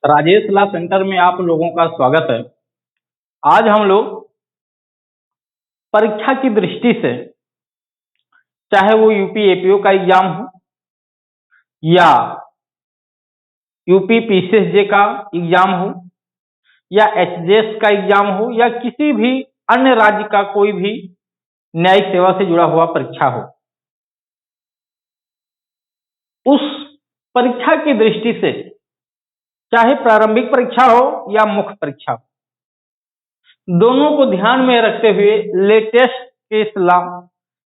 राजेश ला centre में आप लोगों का स्वागत है। आज हम लोग परीक्षा की दृष्टि से, चाहे वो यूपी एपीओ का एग्जाम हो या यूपी पीसीएसजे का एग्जाम हो या एचजेएस का एग्जाम हो या किसी भी अन्य राज्य का कोई भी न्यायिक सेवा से जुड़ा हुआ परीक्षा हो, उस परीक्षा की दृष्टि से चाहे प्रारंभिक परीक्षा हो या मुख्य परीक्षा हो, दोनों को ध्यान में रखते हुए लेटेस्ट केस लॉ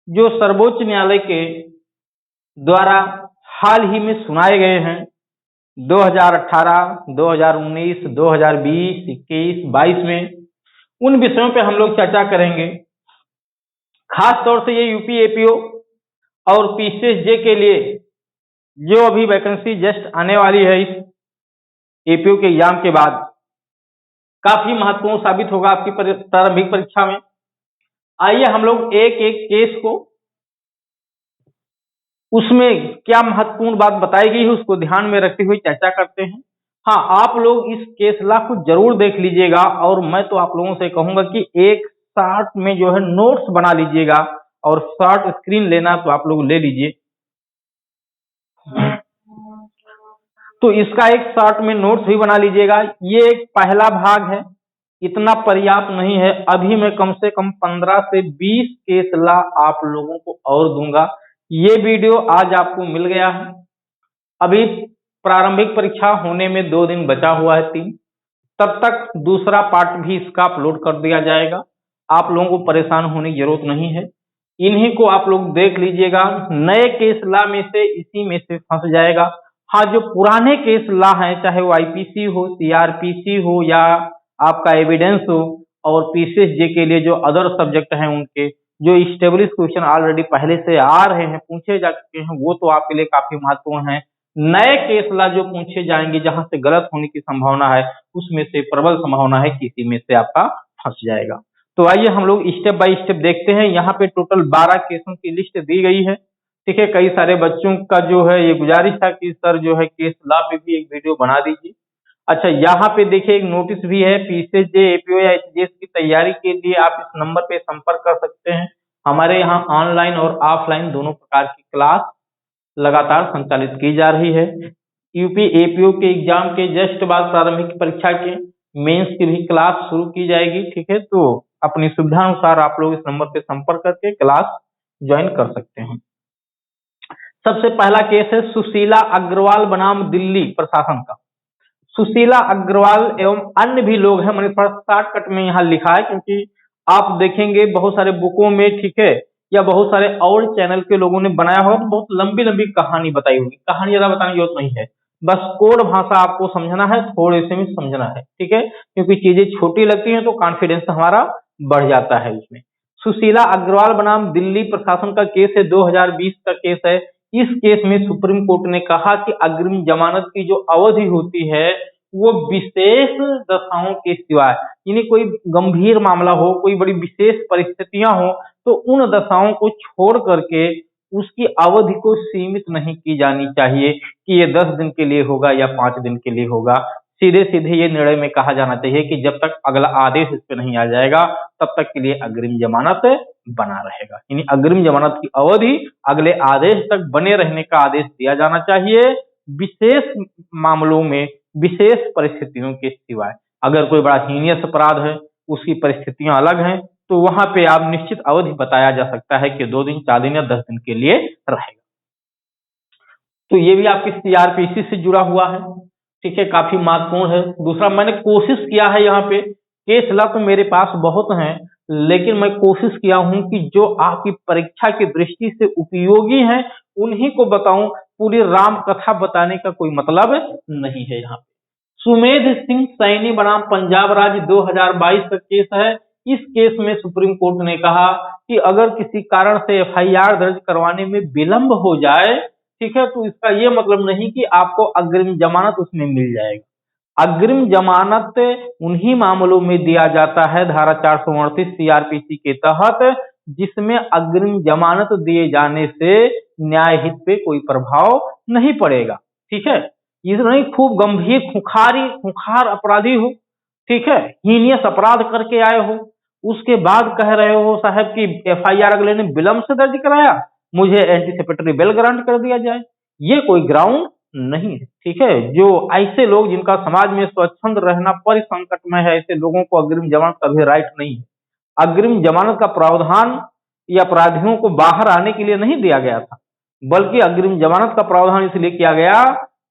जो सर्वोच्च न्यायालय के द्वारा हाल ही में सुनाए गए हैं 2018, 2019, 2020, 21, 22 में, उन विषयों पे हम लोग चर्चा करेंगे। खास तौर से ये यूपी एपीओ और पीसीएसजे के लिए जो अभी वैकेंसी जस्ट आने वाली है इस एपीओ के एग्जाम के बाद, काफी महत्वपूर्ण साबित होगा आपकी प्रारंभिक परीक्षा में। आइए हम लोग एक एक केस को, उसमें क्या महत्वपूर्ण बात बताई गई है उसको ध्यान में रखते हुए चर्चा करते हैं। हाँ, आप लोग इस केस लॉ को जरूर देख लीजिएगा और मैं तो आप लोगों से कहूंगा कि एक शॉर्ट में जो है नोट्स बना लीजिएगा, और शॉर्ट स्क्रीन लेना तो आप लोग ले लीजिए। तो इसका एक शॉर्ट में नोट्स भी बना लीजिएगा। ये एक पहला भाग है, इतना पर्याप्त नहीं है। अभी मैं कम से कम 15 से 20 केस लॉ आप लोगों को और दूंगा। ये वीडियो आज आपको मिल गया है। अभी प्रारंभिक परीक्षा होने में 2 दिन बचा हुआ है, 3, तब तक दूसरा पार्ट भी इसका अपलोड कर दिया जाएगा। आप लोगों को परेशान होने की जरूरत नहीं है, इन्हीं को आप लोग देख लीजिएगा। नए केस लॉ में से इसी में से फंस जाएगा। हाँ, जो पुराने केस लॉ हैं, चाहे वो आईपीसी हो, सीआरपीसी हो या आपका एविडेंस हो, और पीसीएसजे के लिए जो अदर सब्जेक्ट हैं उनके जो स्टेब्लिश क्वेश्चन ऑलरेडी पहले से आ रहे हैं, पूछे जा चुके हैं, वो तो आपके लिए काफी महत्वपूर्ण है। नए केस लॉ जो पूछे जाएंगे जहां से गलत होने की संभावना है, उसमें से प्रबल संभावना है कि इसी में से आपका फंस जाएगा। तो आइए हम लोग स्टेप बाय स्टेप देखते हैं। यहाँ पे टोटल 12 केसों की लिस्ट दी गई है। ठीक है, कई सारे बच्चों का जो है ये गुजारिश था कि सर जो है केस लॉ पे भी एक वीडियो बना दीजिए। अच्छा, यहाँ पे देखिए एक नोटिस भी है, पीसीएसजे, एपीओ या एचजेएस की तैयारी के लिए आप इस नंबर पे संपर्क कर सकते हैं। हमारे यहाँ ऑनलाइन और ऑफलाइन दोनों प्रकार की क्लास लगातार संचालित की जा रही है। यूपी एपीओ के एग्जाम के जस्ट बाद प्रारंभिक परीक्षा के मेंस की भी क्लास शुरू की जाएगी। ठीक है, तो अपनी सुविधा अनुसार आप लोग इस नंबर पे संपर्क करके क्लास ज्वाइन कर सकते हैं। सबसे पहला केस है सुशीला अग्रवाल बनाम दिल्ली प्रशासन का। सुशीला अग्रवाल एवं अन्य भी लोग हैं, मैंने थोड़ा शॉर्टकट में यहाँ लिखा है क्योंकि आप देखेंगे बहुत सारे बुकों में, ठीक है, या बहुत सारे और चैनल के लोगों ने बनाया होगा तो बहुत लंबी लंबी कहानी बताई होगी। कहानी ज्यादा बताने की जरूरत नहीं है, बस कोड भाषा आपको समझना है, थोड़े से में समझना है। ठीक है, क्योंकि चीजें छोटी लगती हैं तो कॉन्फिडेंस हमारा बढ़ जाता है इसमें। सुशीला अग्रवाल बनाम दिल्ली प्रशासन का केस है, 2020 का केस है। इस केस में सुप्रीम कोर्ट ने कहा कि अग्रिम जमानत की जो अवधि होती है वो विशेष दशाओं के सिवाय, यानी कोई गंभीर मामला हो, कोई बड़ी विशेष परिस्थितियां हो, तो उन दशाओं को छोड़ करके उसकी अवधि को सीमित नहीं की जानी चाहिए कि ये 10 दिन के लिए होगा या 5 दिन के लिए होगा। सीधे सीधे ये निर्णय में कहा जाना चाहिए कि जब तक अगला आदेश इस पे नहीं आ जाएगा तब तक के लिए अग्रिम जमानत बना रहेगा। यानी अग्रिम जमानत की अवधि अगले आदेश तक बने रहने का आदेश दिया जाना चाहिए, विशेष मामलों में, विशेष परिस्थितियों के सिवाय। अगर कोई बड़ा हीनियस अपराध है, उसकी परिस्थितियां अलग हैं, तो वहां पे आप निश्चित अवधि बताया जा सकता है कि 2 दिन, 4 दिन या 10 दिन के लिए रहेगा। तो ये भी आपकी सीआरपीसी से जुड़ा हुआ है। ठीक है, काफी महत्वपूर्ण है। दूसरा, मैंने कोशिश किया है, यहाँ पे केस लॉ तो मेरे पास बहुत हैं, लेकिन मैं कोशिश किया हूं कि जो आपकी परीक्षा की दृष्टि से उपयोगी हैं उन्हीं को बताऊं। पूरी राम कथा बताने का कोई मतलब नहीं है। यहाँ पे सुमेध सिंह सैनी बनाम पंजाब राज्य 2022 का केस है। इस केस में सुप्रीम कोर्ट ने कहा कि अगर किसी कारण से एफआईआर दर्ज करवाने में विलंब हो जाए, ठीक है, तो इसका ये मतलब नहीं कि आपको अग्रिम जमानत उसमें मिल जाएगा। अग्रिम जमानत उन्हीं मामलों में दिया जाता है धारा 438 सीआरपीसी के तहत जिसमें अग्रिम जमानत दिए जाने से न्याय हित पे कोई प्रभाव नहीं पड़ेगा। ठीक है, ये नहीं खूब गंभीर खुखार अपराधी हो, ठीक है, हीनियस अपराध करके आए हो, उसके बाद कह रहे हो साहब कि एफआईआर अगले ने विलंब से दर्ज कराया, मुझे एंटीसिपेटरी बेल ग्रांट कर दिया जाए। ये कोई ग्राउंड नहीं है, ठीक है। जो ऐसे लोग जिनका समाज में स्वच्छंद रहना परिसंकट में है, ऐसे लोगों को अग्रिम जमानत का भी राइट नहीं है। अग्रिम जमानत का प्रावधान ये अपराधियों को बाहर आने के लिए नहीं दिया गया था, बल्कि अग्रिम जमानत का प्रावधान इसलिए किया गया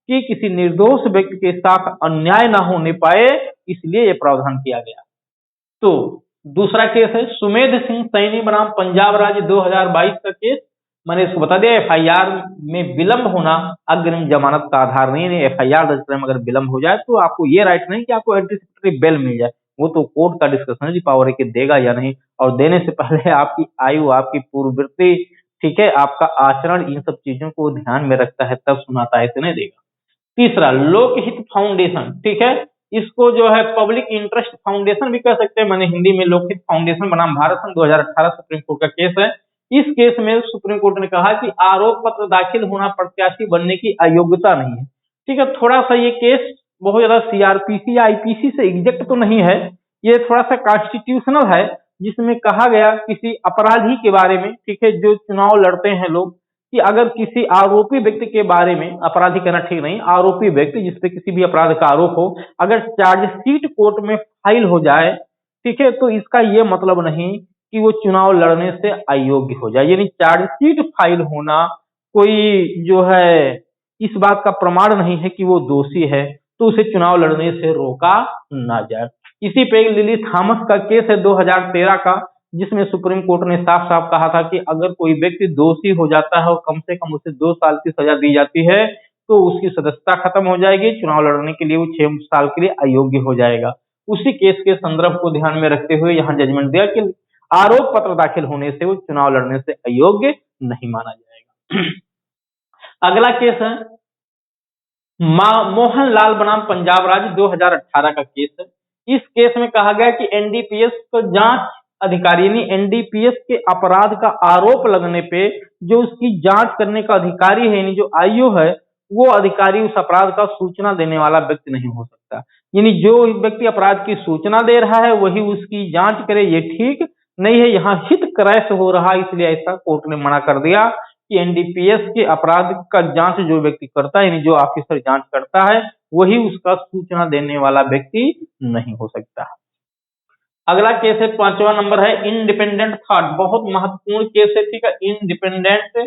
कि किसी निर्दोष व्यक्ति के साथ अन्याय ना होने पाए, इसलिए यह प्रावधान किया गया। तो दूसरा केस है सुमेध सिंह सैनी बनाम पंजाब राज्य 2022 का केस। मैंने इसको बता दिया, एफआईआर में विलंब होना अग्रिम जमानत का आधार नहीं है। एफआईआर दर्ज करने में अगर विलंब हो जाए तो आपको ये राइट नहीं कि आपको एंटीसिपेटरी बेल मिल जाए, वो तो कोर्ट का डिस्कशनरी पावर है कि देगा या नहीं, और देने से पहले आपकी आयु, आपकी पूर्ववृत्ति, ठीक है, आपका आचरण, इन सब चीजों को ध्यान में रखता है तब सुनाता है, ऐसे नहीं देगा। तीसरा लोकहित फाउंडेशन, ठीक है, इसको जो है पब्लिक इंटरेस्ट फाउंडेशन भी कह सकते हैं। मैंने हिंदी में लोकहित फाउंडेशन बनाम भारत सन 2018 सुप्रीम कोर्ट का केस है। इस केस में सुप्रीम कोर्ट ने कहा कि आरोप पत्र दाखिल होना प्रत्याशी बनने की अयोग्यता नहीं है, ठीक है। थोड़ा सा ये केस बहुत ज्यादा सीआरपीसी या आईपीसी से एग्जैक्ट तो नहीं है, ये थोड़ा सा कॉन्स्टिट्यूशनल है, जिसमें कहा गया किसी अपराधी के बारे में, ठीक है, जो चुनाव लड़ते हैं लोग, कि अगर किसी आरोपी व्यक्ति के बारे में, अपराधी कहना ठीक नहीं, आरोपी व्यक्ति जिसपे किसी भी अपराध का आरोप हो, अगर चार्जशीट कोर्ट में फाइल हो जाए, ठीक है, तो इसका ये मतलब नहीं कि वो चुनाव लड़ने से अयोग्य हो जाए। यानी चार्जशीट फाइल होना कोई जो है इस बात का प्रमाण नहीं है कि वो दोषी है, तो उसे चुनाव लड़ने से रोका ना जाए। इसी पे लिली थॉमस का केस है 2013 का, जिसमें सुप्रीम कोर्ट ने साफ साफ कहा था कि अगर कोई व्यक्ति दोषी हो जाता है और कम से कम उसे 2 साल की सजा दी जाती है तो उसकी सदस्यता खत्म हो जाएगी, चुनाव लड़ने के लिए वो 6 साल के लिए अयोग्य हो जाएगा। उसी केस के संदर्भ को ध्यान में रखते हुए यहाँ जजमेंट दिया कि आरोप पत्र दाखिल होने से वो चुनाव लड़ने से अयोग्य नहीं माना जाएगा। अगला केस है मोहन लाल बनाम पंजाब राज्य 2018 का केस है। इस केस में कहा गया कि एनडीपीएस को जांच अधिकारी, यानी एनडीपीएस के अपराध का आरोप लगने पे जो उसकी जांच करने का अधिकारी है, यानी जो आईओ है, वो अधिकारी उस अपराध का सूचना देने वाला व्यक्ति नहीं हो सकता। यानी जो व्यक्ति अपराध की सूचना दे रहा है वही उसकी जांच करे, ये ठीक नहीं है। यहाँ हित क्रय से हो रहा है, इसलिए ऐसा कोर्ट ने मना कर दिया कि एनडीपीएस के अपराध का जांच जो व्यक्ति करता है, यानी जो ऑफिसर जांच करता है, वही उसका सूचना देने वाला व्यक्ति नहीं हो सकता। अगला केस है 5वां नंबर है इंडिपेंडेंट थॉट। बहुत महत्वपूर्ण केस है, ठीक है। इंडिपेंडेंट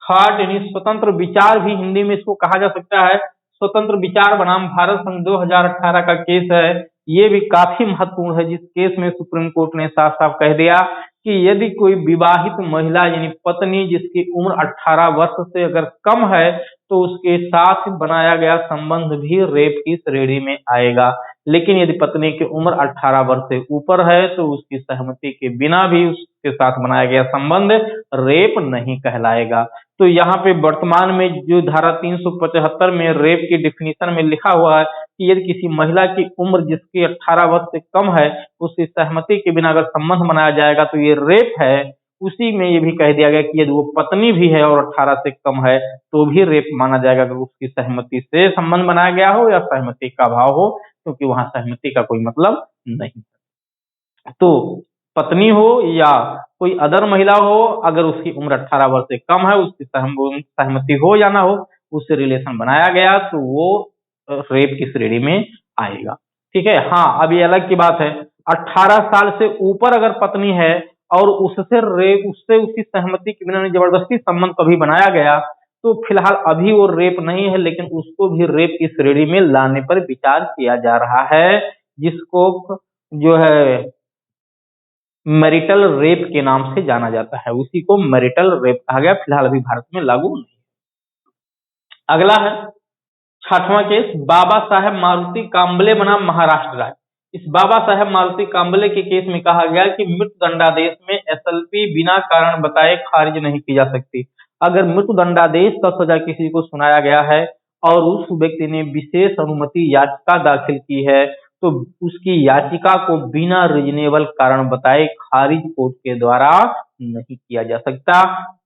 थॉट यानी स्वतंत्र विचार भी हिंदी में इसको कहा जा सकता है। स्वतंत्र विचार बनाम भारत सन 2018 का केस है। ये भी काफी महत्वपूर्ण है, जिस केस में सुप्रीम कोर्ट ने साफ साफ कह दिया कि यदि कोई विवाहित महिला यानी पत्नी जिसकी उम्र 18 वर्ष से अगर कम है तो उसके साथ बनाया गया संबंध भी रेप की श्रेणी में आएगा। लेकिन यदि पत्नी की उम्र 18 वर्ष से ऊपर है तो उसकी सहमति के बिना भी उसके साथ बनाया गया संबंध रेप नहीं कहलाएगा। तो यहाँ पे वर्तमान में जो धारा 375 में रेप की डिफिनीशन में लिखा हुआ है कि यदि किसी महिला की उम्र जिसकी 18 वर्ष से कम है उसकी सहमति के बिना अगर संबंध बनाया जाएगा तो ये रेप है। उसी में ये भी कह दिया गया कि यदि वो पत्नी भी है और 18 से कम है तो भी रेप माना जाएगा अगर उसकी सहमति से संबंध बनाया गया हो या सहमति का अभाव हो, क्योंकि वहां सहमति का कोई मतलब नहीं। तो पत्नी हो या कोई अदर महिला हो, अगर उसकी उम्र 18 वर्ष से कम है, उसकी सहमति हो या ना हो, उससे रिलेशन बनाया गया तो वो रेप की श्रेणी में आएगा, ठीक है। हाँ, अब ये अलग की बात है, 18 साल से ऊपर अगर पत्नी है और उससे उसकी सहमति के बिना जबरदस्ती संबंध कभी बनाया गया तो फिलहाल अभी वो रेप नहीं है, लेकिन उसको भी रेप की श्रेणी में लाने पर विचार किया जा रहा है, जिसको जो है मैरिटल रेप के नाम से जाना जाता है। उसी को मैरिटल रेप कहा गया, फिलहाल अभी भारत में लागू नहीं। अगला है 6वां केस बाबा साहेब मारुति कांबले बनाम महाराष्ट्र राज्य। इस बाबा साहेब मारुति कांबले के केस में कहा गया कि मृत्यु दंडादेश में एसएलपी बिना कारण बताए खारिज नहीं की जा सकती। अगर मृत्यु दंडादेश का सजा किसी को सुनाया गया है और उस व्यक्ति ने विशेष अनुमति याचिका दाखिल की है तो उसकी याचिका को बिना रीजनेबल कारण बताए खारिज कोर्ट के द्वारा नहीं किया जा सकता।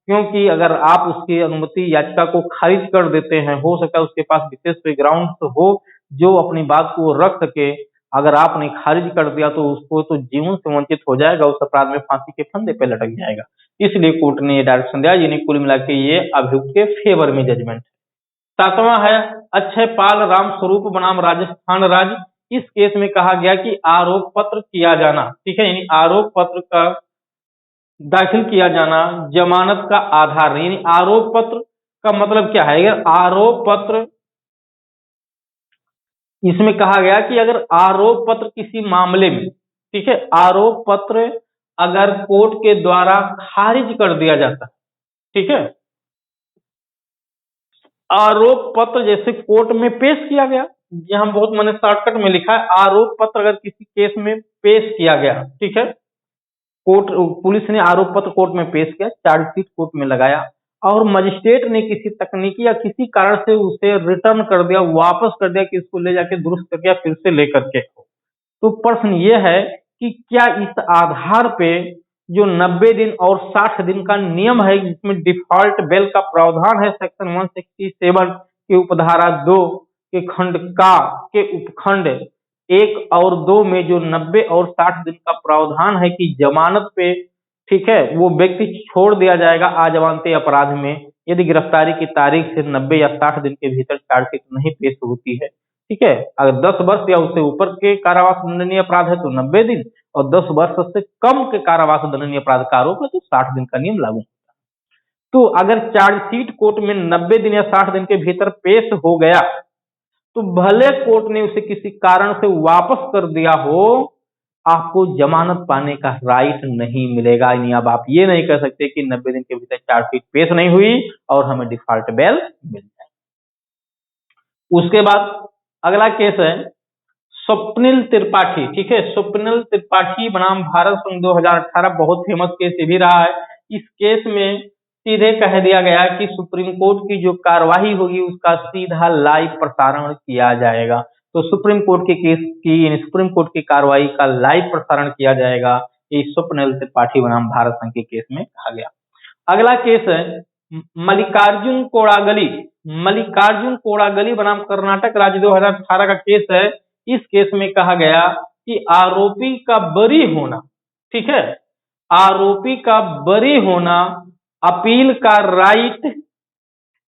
क्योंकि अगर आप उसकी अनुमति याचिका को खारिज कर देते हैं, हो सकता है उसके पास विशेष बैकग्राउंड हो जो अपनी बात को रख सके। अगर आपने खारिज कर दिया तो उसको तो जीवन से वंचित हो जाएगा, उस अपराध में फांसी के फंदे पे लटक जाएगा। इसलिए कोर्ट ने ये डायरेक्शन दिया, यानी कुल मिला के ये अभियुक्त के फेवर में जजमेंट। सातवां है अक्षयपाल राम स्वरूप बनाम राजस्थान राज्य। इस केस में कहा गया कि आरोप पत्र किया जाना, ठीक है, यानी आरोप पत्र का दाखिल किया जाना जमानत का आधार नहीं। यानी आरोप पत्र का मतलब क्या है? अगर आरोप पत्र, इसमें कहा गया कि अगर आरोप पत्र किसी मामले में, ठीक है, आरोप पत्र अगर कोर्ट के द्वारा खारिज कर दिया जाता है, ठीक है, आरोप पत्र जैसे कोर्ट में पेश किया गया, यहां बहुत मैंने शॉर्टकट में लिखा है, आरोप पत्र अगर किसी केस में पेश किया गया, ठीक है, कोर्ट, पुलिस ने आरोप पत्र कोर्ट में पेश किया, चार्जशीट कोर्ट में लगाया और मजिस्ट्रेट ने किसी तकनीकी या किसी कारण से उसे रिटर्न कर दिया, वापस कर दिया कि इसको ले जाके दुरुस्त करके फिर से लेकर के, तो प्रश्न ये है कि क्या इस आधार पे जो 90 दिन और 60 दिन का नियम है, जिसमें डिफॉल्ट बेल का प्रावधान है सेक्शन 167 के उपधारा 2 के खंड का के उपखंड 1 और 2 में जो 90 और 60 दिन का प्रावधान है कि जमानत पे, ठीक है, वो व्यक्ति छोड़ दिया जाएगा आजमानते अपराध में यदि गिरफ्तारी की तारीख से 90 या 60 दिन के भीतर चार्जशीट नहीं पेश होती है, ठीक है। अगर 10 वर्ष या उससे ऊपर के कारावास दंडनीय अपराध है तो 90 दिन, और 10 वर्ष से कम के कारावास दंडनीय अपराध का आरोप है तो 60 दिन का नियम लागू। तो अगर चार्जशीट कोर्ट में 90 दिन या 60 दिन के भीतर पेश हो गया तो भले कोर्ट ने उसे किसी कारण से वापस कर दिया हो, आपको जमानत पाने का राइट नहीं मिलेगा। यानी अब आप ये नहीं कह सकते कि 90 दिन के भीतर चार्जशीट पेश नहीं हुई और हमें डिफॉल्ट बेल मिल जाए। उसके बाद अगला केस है स्वप्निल त्रिपाठी, ठीक है, स्वप्निल त्रिपाठी बनाम भारत संघ 2018, बहुत फेमस केस ये भी रहा है। इस केस में सीधे कह दिया गया कि सुप्रीम कोर्ट की जो कार्यवाही होगी उसका सीधा लाइव प्रसारण किया जाएगा। तो सुप्रीम कोर्ट के केस की, सुप्रीम कोर्ट की कार्रवाई का लाइव प्रसारण किया जाएगा, ये स्वप्निल त्रिपाठी बनाम भारत संघ के केस में कहा गया। अगला केस है मल्लिकार्जुन कोडागली, मल्लिकार्जुन कोडागली बनाम कर्नाटक राज्य 2018 का केस है। इस केस में कहा गया कि आरोपी का बरी होना, ठीक है, आरोपी का बरी होना, अपील का राइट,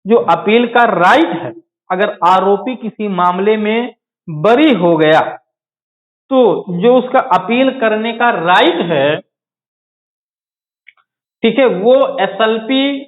जो अपील का राइट है, अगर आरोपी किसी मामले में बरी हो गया तो जो उसका अपील करने का राइट है, ठीक है, वो एसएलपी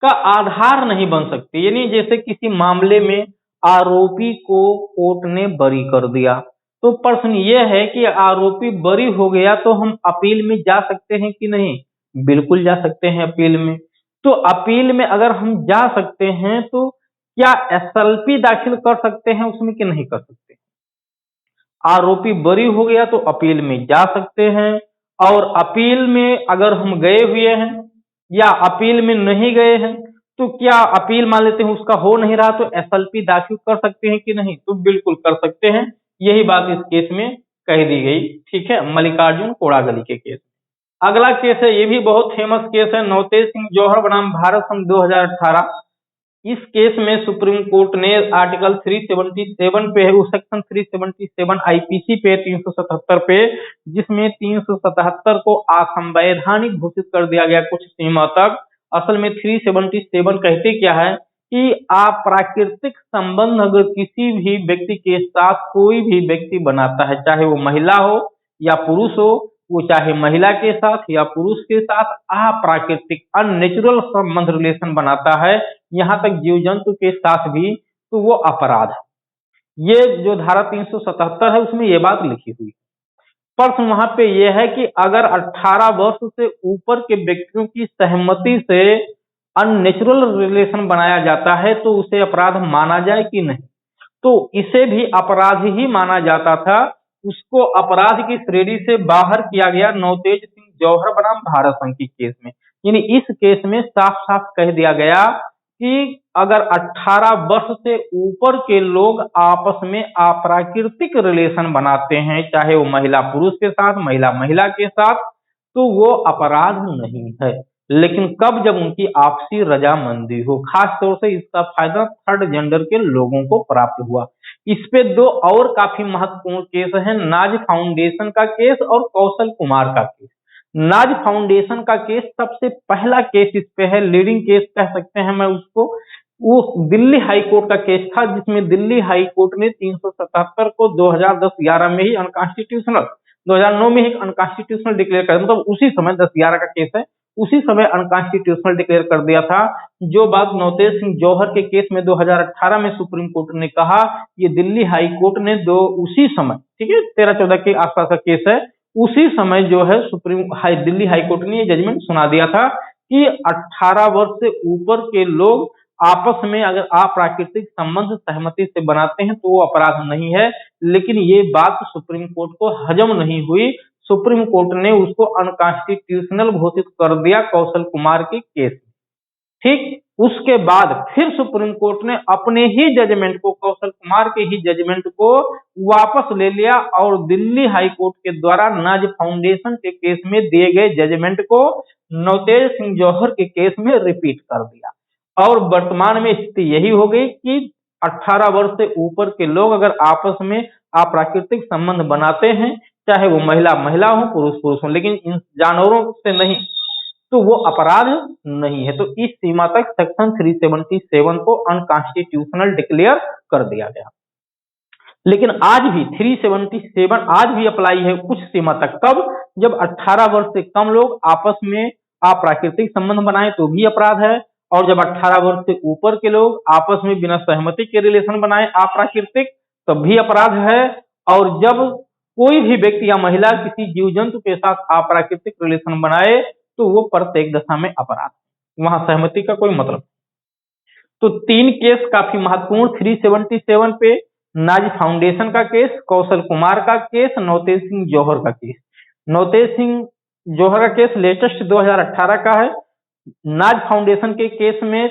का आधार नहीं बन सकती। यानी जैसे किसी मामले में आरोपी को कोर्ट ने बरी कर दिया, तो प्रश्न ये है कि आरोपी बरी हो गया तो हम अपील में जा सकते हैं कि नहीं? बिल्कुल जा सकते हैं अपील में। तो अपील में अगर हम जा सकते हैं तो क्या एसएलपी दाखिल कर सकते हैं उसमें कि नहीं कर सकते? आरोपी बरी हो गया तो अपील में जा सकते हैं, और अपील में अगर हम गए हुए हैं या अपील में नहीं गए हैं तो क्या अपील मान लेते हैं उसका हो नहीं रहा तो एसएलपी दाखिल कर सकते हैं कि नहीं? तो बिल्कुल कर सकते हैं। यही बात इस केस में कह दी गई, ठीक है, मल्लिकार्जुन कोडागली के केस। अगला केस है, ये भी बहुत फेमस केस है, नवतेज सिंह जौहर बनाम भारत संघ 2018। इस केस में सुप्रीम कोर्ट ने आर्टिकल 377 पे, उस सेक्शन 377 आईपीसी पे 377 पे, जिसमें 377 को असंवैधानिक घोषित कर दिया गया कुछ सीमा तक। असल में 377 कहते क्या है कि अप्राकृतिक संबंध अगर किसी भी व्यक्ति के साथ कोई भी व्यक्ति बनाता है, चाहे वो महिला हो या पुरुष हो, वो चाहे महिला के साथ या पुरुष के साथ अप्राकृतिक अननेचुरल संबंध रिलेशन बनाता है, यहाँ तक जीव जंतु के साथ भी, तो वो अपराध है। ये जो धारा 377 है उसमें ये बात लिखी हुई है। प्रश्न वहां पे ये है कि अगर 18 वर्ष से ऊपर के व्यक्तियों की सहमति से अननेचुरल रिलेशन बनाया जाता है तो उसे अपराध माना जाए कि नहीं? तो इसे भी अपराध ही माना जाता था, उसको अपराध की श्रेणी से बाहर किया गया नवतेज सिंह जौहर बनाम भारत संघ की केस में। यानी इस केस में साफ साफ कह दिया गया कि अगर 18 वर्ष से ऊपर के लोग आपस में अप्राकृतिक रिलेशन बनाते हैं, चाहे वो महिला पुरुष के साथ, महिला महिला के साथ, तो वो अपराध नहीं है। लेकिन कब? जब उनकी आपसी रजामंदी हो। खास तौर से इसका फायदा थर्ड जेंडर के लोगों को प्राप्त हुआ। इस पे दो और काफी महत्वपूर्ण केस हैं, नाज फाउंडेशन का केस और कौशल कुमार का केस। नाज फाउंडेशन का केस सबसे पहला केस इस पे है, लीडिंग केस कह सकते हैं मैं उसको। वो दिल्ली हाई कोर्ट का केस था, जिसमें दिल्ली हाई कोर्ट ने 377 को 2010-11 में ही अनकॉन्स्टिट्यूशनल, 2009 में ही अनकॉन्स्टिट्यूशनल डिक्लेयर कर, मतलब उसी समय 10-11 का केस है, उसी समय अनकॉन्स्टिट्यूशनल डिक्लेयर कर दिया था। जो बात नवतेज सिंह जौहर के केस में 2018 में सुप्रीम कोर्ट ने कहा, ये दिल्ली हाई कोर्ट ने दो उसी समय, ठीक है, 13-14 के आसपास का केस है, उसी समय जो है दिल्ली हाई कोर्ट ने ये जजमेंट सुना दिया था कि 18 वर्ष से ऊपर के लोग आपस में अगर अप्राकृतिक संबंध सहमति से बनाते हैं तो वो अपराध नहीं है। लेकिन ये बात सुप्रीम कोर्ट को हजम नहीं हुई, सुप्रीम कोर्ट ने उसको अनकॉन्स्टिट्यूशनल घोषित कर दिया कौशल कुमार के केस में। ठीक, उसके बाद फिर सुप्रीम कोर्ट ने अपने ही जजमेंट को, कौशल कुमार के ही जजमेंट को वापस ले लिया और दिल्ली हाई कोर्ट के द्वारा नाज फाउंडेशन के केस में दिए गए जजमेंट को नवतेज सिंह जौहर के केस में रिपीट कर दिया। और वर्तमान में स्थिति यही हो गई कि 18 वर्ष से ऊपर के लोग अगर आपस में अप्राकृतिक संबंध बनाते हैं, चाहे वो महिला महिला हो, पुरुष पुरुष हो, लेकिन इन जानवरों से नहीं, तो वो अपराध नहीं है। तो इस सीमा तक सेक्शन 377 को अनकॉन्स्टिट्यूशनल डिक्लेयर कर दिया गया। लेकिन आज भी 377 आज भी अप्लाई है कुछ सीमा तक। कब? जब 18 वर्ष से कम लोग आपस में अप्राकृतिक संबंध बनाए तो भी अपराध है, और जब 18 वर्ष से ऊपर के लोग आपस में बिना सहमति के रिलेशन बनाए अप्राकृतिक, तब भी अपराध है। और जब कोई भी व्यक्ति या महिला किसी जीव जंतु के साथ अप्राकृतिक रिलेशन बनाए तो वो प्रत्येक दशा में अपराध, वहां सहमति का कोई मतलब। तो तीन केस काफी महत्वपूर्ण, 377 पे नाज फाउंडेशन का केस, कौशल कुमार का केस, नवतेज सिंह जौहर का केस। नवतेज सिंह जौहर का केस लेटेस्ट 2018 का है। नाज फाउंडेशन के केस में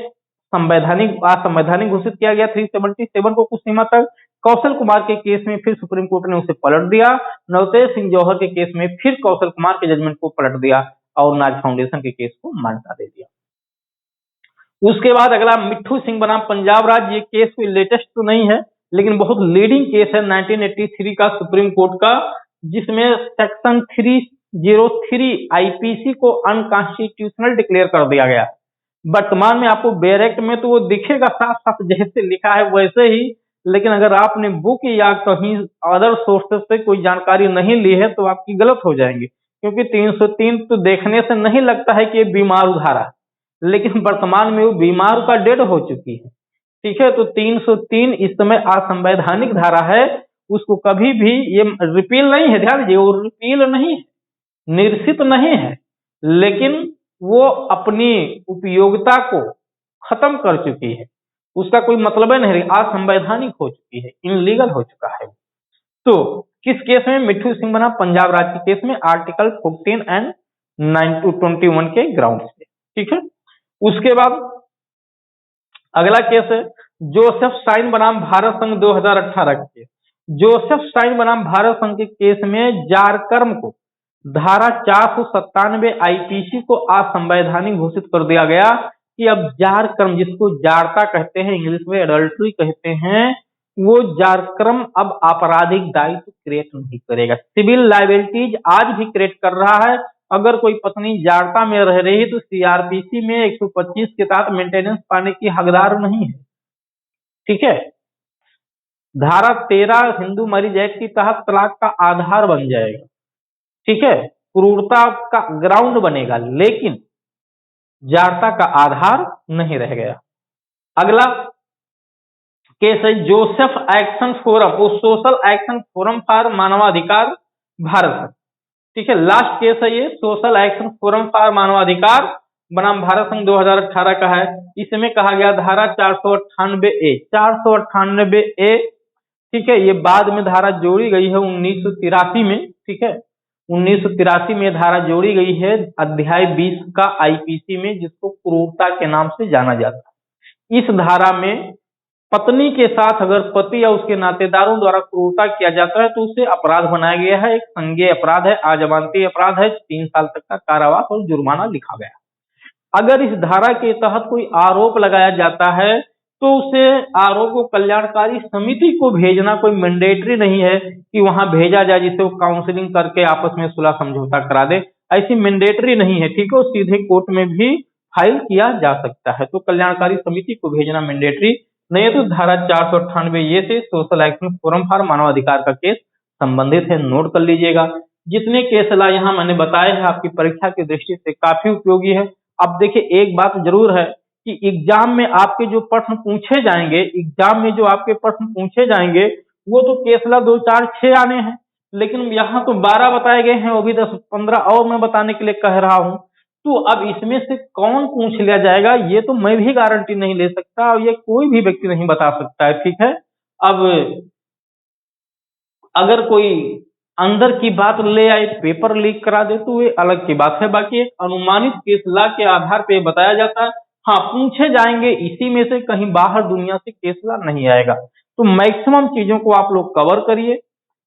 असंवैधानिक घोषित किया गया 377 को कुछ सीमा तक। कौशल कुमार के केस में फिर सुप्रीम कोर्ट ने उसे पलट दिया। नवतेज सिंह जौहर के केस में फिर कौशल कुमार के जजमेंट को पलट दिया और नाज फाउंडेशन के केस को मान्यता दे दिया। उसके बाद अगला मिट्ठू सिंह बनाम पंजाब राज्य, ये केस कोई लेटेस्ट तो नहीं है लेकिन बहुत लीडिंग केस है 1983 का सुप्रीम कोर्ट का, जिसमें सेक्शन 303 आईपीसी को अनकॉन्स्टिट्यूशनल डिक्लेयर कर दिया गया। वर्तमान में आपको बेयर एक्ट में तो वो दिखेगा साफ साफ जैसे लिखा है वैसे ही, लेकिन अगर आपने बुक या कहीं अदर सोर्सेस से कोई जानकारी नहीं ली है तो आपकी गलत हो जाएंगी, क्योंकि 303 तो देखने से नहीं लगता है कि ये बीमारू धारा है, लेकिन वर्तमान में वो बीमार का डेड हो चुकी है। ठीक है, तो 303 इस समय असंवैधानिक धारा है, उसको कभी भी, ये रिपील नहीं है, ध्यान दीजिए, वो रिपील नहीं है, निरसित नहीं है, लेकिन वो अपनी उपयोगिता को खत्म कर चुकी है, उसका कोई मतलब नहीं, असंवैधानिक हो चुकी है, इनलीगल हो चुका है। तो किस केस में? मिट्ठू सिंह बनाम पंजाब राज्य के केस में आर्टिकल 14 एंड 921 के ग्राउंड से। ठीक है, उसके बाद अगला केस है जोसेफ स्टाइन बनाम भारत संघ 2018 के केस। जोसेफ स्टाइन बनाम भारत संघ के केस में जारकर्म को धारा 497 आईपीसी को असंवैधानिक घोषित कर दिया गया कि अब जारकर्म, जिसको जारता कहते हैं, इंग्लिश में एडल्ट्री कहते हैं, वो जारकर्म अब आपराधिक दायित्व क्रिएट नहीं करेगा। सिविल लाइबिलिटीज आज भी क्रिएट कर रहा है। अगर कोई पत्नी जारता में रह रही है तो सीआरपीसी में 125 के तहत मेंटेनेंस पाने की हकदार नहीं है। ठीक है, धारा 13 हिंदू मैरिज एक्ट के तहत तलाक का आधार बन जाएगा। ठीक है, क्रूरता का ग्राउंड बनेगा, लेकिन जारता का आधार नहीं रह गया। अगला केस है जोसेफ एक्शन फोरम, वो सोशल एक्शन फोरम फॉर मानवाधिकार भारत। ठीक है, लास्ट केस है ये, सोशल एक्शन फोरम फॉर मानवाधिकार बनाम भारत संघ 2018 का है। इसमें कहा गया धारा 498 ए, ठीक है, ये बाद में धारा जोड़ी गई है 1983 में। ठीक है, 1983 में धारा जोड़ी गई है अध्याय 20 का आईपीसी में, जिसको क्रूरता के नाम से जाना जाता है। इस धारा में पत्नी के साथ अगर पति या उसके नातेदारों द्वारा क्रूरता किया जाता है तो उसे अपराध बनाया गया है, एक संज्ञेय अपराध है, अजमानती अपराध है, 3 साल तक का कारावास और जुर्माना लिखा गया। अगर इस धारा के तहत कोई आरोप लगाया जाता है तो उसे आरोप को कल्याणकारी समिति को भेजना कोई मैंडेटरी नहीं है कि वहां भेजा जाए, जिससे वो काउंसलिंग करके आपस में सुलह समझौता करा दे। ऐसी मैंडेटरी नहीं है, ठीक है। वो सीधे कोर्ट में भी फाइल किया जा सकता है, तो कल्याणकारी समिति को भेजना मैंडेटरी नहीं है। तो धारा 498 ये से सोशल एक्शन फोरम फॉर मानवाधिकार का केस संबंधित है, नोट कर लीजिएगा। जितने केस ला यहाँ मैंने बताए हैं आपकी परीक्षा की दृष्टि से काफी उपयोगी है। अब देखिए एक बात जरूर है कि एग्जाम में आपके जो प्रश्न पूछे जाएंगे, एग्जाम में जो आपके प्रश्न पूछे जाएंगे वो तो केसला 2 4 6 आने हैं, लेकिन यहाँ तो 12 बताए गए हैं, वो भी 10 15 और मैं बताने के लिए कह रहा हूँ। तो अब इसमें से कौन पूछ लिया जाएगा ये तो मैं भी गारंटी नहीं ले सकता और ये कोई भी व्यक्ति नहीं बता सकता है, ठीक है। अब अगर कोई अंदर की बात ले आए, पेपर लीक करा दे तो ये अलग की बात है। बाकी एक अनुमानित केस ला के आधार पे बताया जाता है। हाँ, पूछे जाएंगे, इसी में से कहीं बाहर दुनिया से केस ला नहीं आएगा। तो मैक्सिमम चीजों को आप लोग कवर करिए,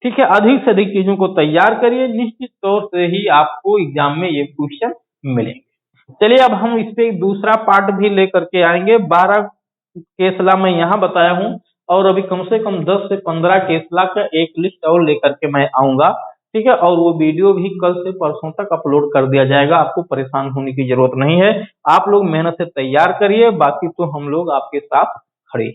ठीक है। अधिक से अधिक चीजों को तैयार करिए, निश्चित तौर से ही आपको एग्जाम में ये क्वेश्चन मिलेंगे। चलिए अब हम इस पे दूसरा पार्ट भी लेकर के आएंगे। 12 केसला मैं यहाँ बताया हूँ और अभी कम से कम 10 से 15 केसला का एक लिस्ट और लेकर के मैं आऊंगा, ठीक है। और वो वीडियो भी कल से परसों तक अपलोड कर दिया जाएगा, आपको परेशान होने की जरूरत नहीं है। आप लोग मेहनत से तैयार करिए, बाकी तो हम लोग आपके साथ खड़े हैं।